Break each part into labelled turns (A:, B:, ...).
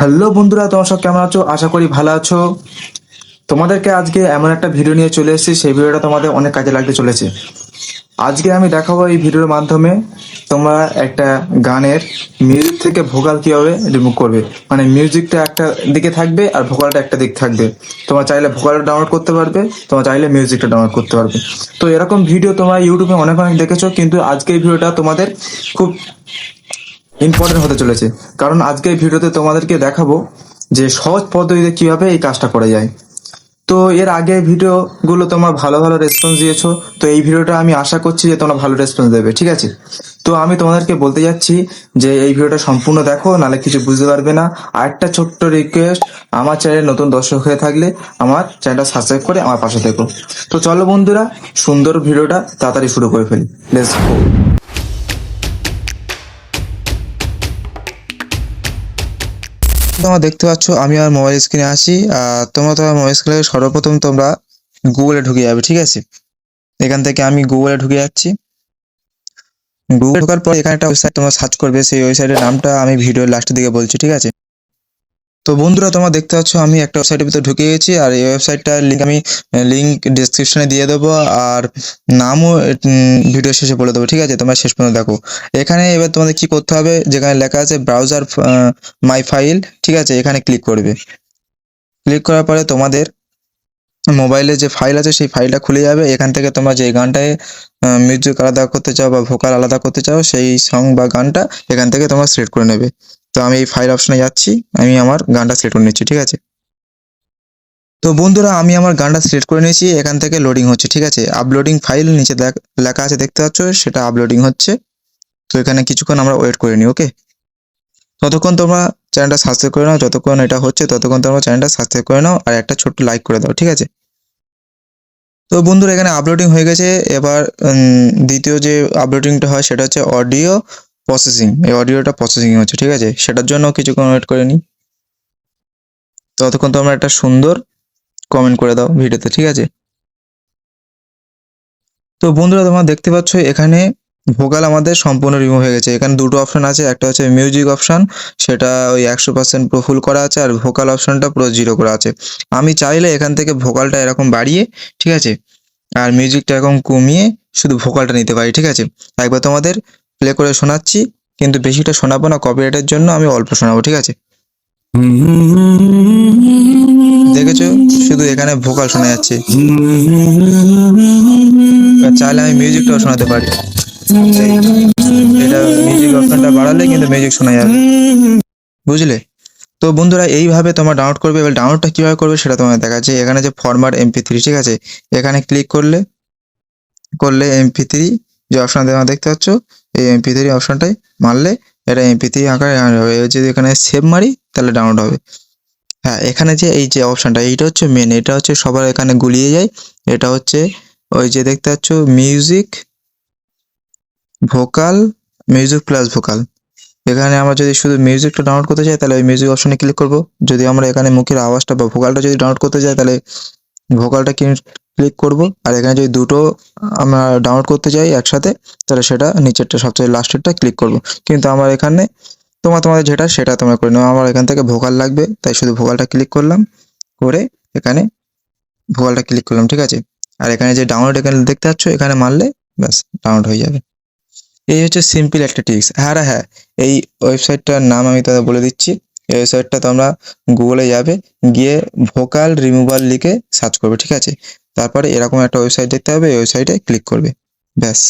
A: Hello বন্ধুরা, তোমরা সব কেমন আছো? আশা করি ভালো আছো। তোমাদেরকে আজকে এমন একটা ভিডিও নিয়ে চলে এসেছি, সেই ভিডিওটা তোমাদের অনেক কাজে লাগতে চলেছে। আজকে আমি দেখাবো এই ভিডিওর মাধ্যমে তোমরা একটা গানের মিউজিক থেকে ভোকাল কিভাবে রিমুভ করবে। মানে মিউজিকটা একটা দিকে থাকবে আর ভোকালটা একটা দিক থাকবে। তোমরা চাইলে ভোকালটা ডাউনলোড করতে পারবে, তোমরা চাইলে মিউজিকটা ডাউনলোড করতে পারবে। তো এরকম ভিডিও তোমরা ইউটিউবে অনেক অনেক দেখেছো, কিন্তু আজকে এই ভিডিওটা তোমাদের খুব ইম্পর্টেন্ট হতে চলেছে। কারণ আজকে এই ভিডিওতে তোমাদেরকে দেখাবো যে সহজ পদ্ধতিতে কিভাবে এই কাজটা করা যায়। তো এর আগে ভিডিওগুলো তোমরা ভালো ভালো রেসপন্স দিয়েছো, তো এই ভিডিওটা আমি আশা করছি যে তোমরা ভালো রেসপন্স দেবে, ঠিক আছে? তো আমি তোমাদেরকে বলতে যাচ্ছি যে এই ভিডিওটা সম্পূর্ণ দেখো, নাহলে কিছু বুঝতে পারবে না। আর একটা ছোট্ট রিকোয়েস্ট, আমার চ্যানেলে নতুন দর্শক হয়ে থাকলে আমার চ্যানেলটা সাবস্ক্রাইব করে আমার পাশে থেকো। তো চলো বন্ধুরা, সুন্দর ভিডিওটা তাড়াতাড়ি শুরু করে ফেলি। Let's go. তোমরা দেখতে পাচ্ছ আমি আমার মোবাইল স্ক্রিনে আছি। তোমরা তোমার মোবাইল স্ক্রিনে সর্বপ্রথম তোমরা গুগলে ঢুকে যাবে, ঠিক আছে? এখান থেকে আমি গুগলে ঢুকে যাচ্ছি। গুগলে ঢোকার পর এখানে একটা ওয়েবসাইট তোমরা সার্চ করবে, সেই ওয়েবসাইটের নামটা আমি ভিডিওর লাস্টের দিকে বলছি, ঠিক আছে? তো বন্ধুরা, তোমরা দেখতে পাচ্ছ আমি একটা ওয়েবসাইটের ভিতরে ঢুকে গেছি, আর এই ওয়েবসাইটটার লিঙ্ক ডিসক্রিপশনে দিয়ে দেবো, আর নামও ভিডিও শেষে বলে দেবো, ঠিক আছে? তোমরা শেষ পর্যন্ত দেখো। এখানে এবার তোমাদের কি করতে হবে, যেখানে লেখা আছে ব্রাউজার মাই ফাইল, ঠিক আছে? এখানে ক্লিক করবে। ক্লিক করার পরে তোমাদের মোবাইলে যে ফাইল আছে সেই ফাইলটা খুলে যাবে। এখান থেকে তোমরা যে গানটায় মিউজিক আলাদা করতে চাও বা ভোকাল আলাদা করতে চাও, সেই সং বা গানটা এখান থেকে তোমরা সিলেক্ট করে নেবে। তো আমি এই ফাইল অপশনে যাচ্ছি, আমি আমার গানটা সিলেক্ট করে নিচ্ছি, ঠিক আছে? তো বন্ধুরা, আমি আমার গানটা সিলেক্ট করে নিয়েছি। এখান থেকে লোডিং হচ্ছে, ঠিক আছে? আপলোডিং ফাইল নিচে লেখা আছে, দেখতে পাচ্ছ, সেটা আপলোডিং হচ্ছে। তো এখানে কিছুক্ষণ আমরা ওয়েট করে নিই, ওকে? ততক্ষণ তোমরা চ্যানেলটা সাবস্ক্রাইব করে নাও, যতক্ষণ এটা হচ্ছে ততক্ষণ তোমরা চ্যানেলটা সাবস্ক্রাইব করে নাও, আর একটা ছোট্ট লাইক করে দাও, ঠিক আছে? তো বন্ধুরা, এখানে আপলোডিং হয়ে গেছে। এবার দ্বিতীয় যে আপলোডিংটা হয় সেটা হচ্ছে অডিও প্রসেসিং। এই অডিওটা প্রসেসিং হচ্ছে, ঠিক আছে? সেটার জন্য কিছুক্ষণ ওয়েট করে নিই। ততক্ষণ তোমরা একটা সুন্দর কমেন্ট করে দাও ভিডিওতে, ঠিক আছে? তো বন্ধুরা, তোমরা দেখতে পাচ্ছ এখানে ভোকাল আমাদের সম্পূর্ণ রিমুভ হয়ে গেছে। এখানে দুটো অপশন আছে, একটা হচ্ছে মিউজিক অপশন, সেটা ওই 100% পুরো ফুল করা আছে, আর ভোকাল অপশনটা পুরো 0 করা আছে। আমি চাইলে এখান থেকে ভোকালটা এরকম বাড়িয়ে, ঠিক আছে, আর মিউজিকটা এরকম কমিয়ে শুধু ভোকালটা নিতে পারি, ঠিক আছে? একবার তোমাদের প্লে করে শোনাচ্ছি, কিন্তু বেশিটা শোনাবো না, কপিরাইটের জন্য আমি অল্প শোনাবো, ঠিক আছে? দেখেছো, শুধু এখানে ভোকাল শোনা যাচ্ছে। চাইলে আমি মিউজিকটাও শোনাতে পারি। এটা মিউজিক অপশনটা বাড়ালে কিন্তু মিউজিক শোনা যাবে, বুঝলে? তো বন্ধুরা, এইভাবে তোমরা ডাউনলোড করবে। এবার ডাউনলোডটা কিভাবে করবে সেটা তোমাদের দেখাচ্ছি। এখানে যে ফরম্যাট MP3, ঠিক আছে, এখানে ক্লিক করলে MP3 যে অপশন তোমরা দেখতে পাচ্ছ, এই MP3 অপশনটাই মারলে এটা MP3 আকারে হবে। যদি এখানে সেভ মারি তাহলে ডাউনলোড হবে। হ্যাঁ, এখানে যে এই যে অপশনটা, এইটা হচ্ছে মেন, এটা হচ্ছে সবার এখানে গুলিয়ে যায়। এটা হচ্ছে ওই যে দেখতে পাচ্ছ music vocal, music plus vocal. এখানে আমরা যদি শুধু মিউজিকটা ডাউনলোড করতে চাই তাহলে ওই মিউজিক অপশনে ক্লিক করব। যদি আমরা এখানে মুখের আওয়াজটা বা ভোকালটা যদি ডাউনলোড করতে চাই তাহলে ভোকালটা ক্লিক করব। আর এখানে যদি দুটো আমরা ডাউনলোড করতে চাই একসাথে, তাহলে সেটা নিচেরটা সবচেয়ে লাস্টেরটা ক্লিক করব। কিন্তু আমার এখানে তোমাদের যেটা সেটা তোমরা করে নাও। আমার এখান থেকে ভোকাল লাগবে, তাই শুধু ভোকালটা ক্লিক করলাম, করে এখানে ভোকালটা ক্লিক করলাম, ঠিক আছে? আর এখানে যে ডাউনলোড এখানে দেখতে পাচ্ছ, এখানে মারলে ব্যাস ডাউনলোড হয়ে যাবে। এই হচ্ছে সিম্পল একটা ট্রিক্স। হ্যাঁ, এই ওয়েবসাইটটার নাম আমি তাদের বলে দিচ্ছি। এই ওয়েবসাইটটা তোমরা গুগলে যাবে, গিয়ে ভোকাল রিমুভাল লিখে সার্চ করবে, ঠিক আছে? তারপরে এরকম একটা ওয়েবসাইট দেখতে হবে, এই ওয়েবসাইটে ক্লিক করবে, ব্যাস।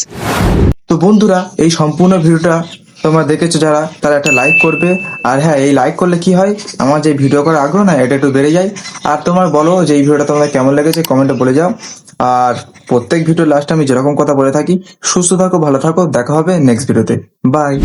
A: তো বন্ধুরা, এই সম্পূর্ণ ভিডিওটা তোমরা দেখেছো যারা, তারা একটা লাইক করবে। আর হ্যাঁ, এই লাইক করলে কি হয়, আমার যে ভিডিও করার আগ্রহ না, এটা একটু বেড়ে যায়। আর তোমার বলো যে এই ভিডিওটা তোমাদের কেমন লেগেছে, কমেন্টে বলে যাও। আর প্রত্যেক ভিডিও লাস্টে আমি যেরকম কথা বলে থাকি, সুস্থ থাকো, ভালো থাকো, দেখা হবে নেক্সট ভিডিওতে। বাই।